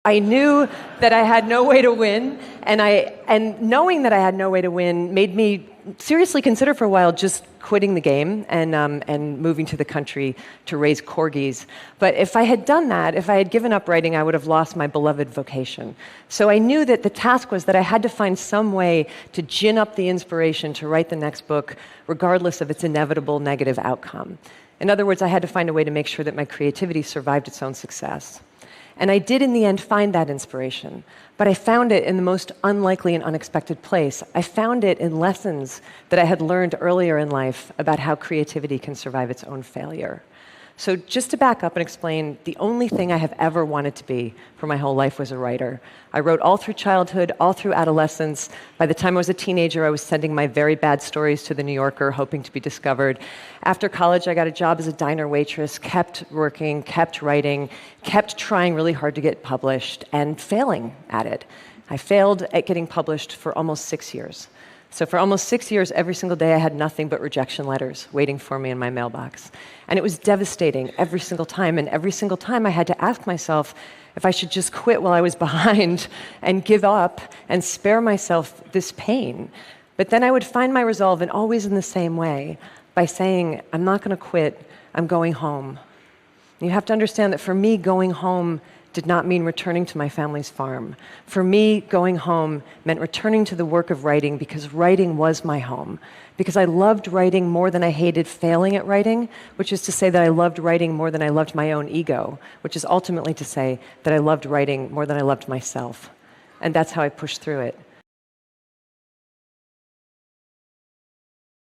I knew that I had no way to win, and knowing that I had no way to win made me seriously consider for a while just quitting the game and moving to the country to raise corgis. But if I had done that, if I had given up writing, I would have lost my beloved vocation. So I knew that the task was that I had to find some way to gin up the inspiration to write the next book, regardless of its inevitable negative outcome. In other words, I had to find a way to make sure that my creativity survived its own success. And I did, in the end, find that inspiration. But I found it in the most unlikely and unexpected place. I found it in lessons that I had learned earlier in life about how creativity can survive its own failure. So just to back up and explain, the only thing I have ever wanted to be for my whole life was a writer. I wrote all through childhood, all through adolescence. By the time I was a teenager, I was sending my very bad stories to The New Yorker, hoping to be discovered. After college, I got a job as a diner waitress, kept working, kept writing, kept trying really hard to get published, and failing at it. I failed at getting published for almost 6 years. So for almost 6 years, every single day, I had nothing but rejection letters waiting for me in my mailbox. And it was devastating every single time. And every single time, I had to ask myself if I should just quit while I was behind and give up and spare myself this pain. But then I would find my resolve, and always in the same way, by saying, I'm not going to quit, I'm going home. You have to understand that for me, going home did not mean returning to my family's farm. For me, going home meant returning to the work of writing, because writing was my home. Because I loved writing more than I hated failing at writing, which is to say that I loved writing more than I loved my own ego, which is ultimately to say that I loved writing more than I loved myself. And that's how I pushed through it.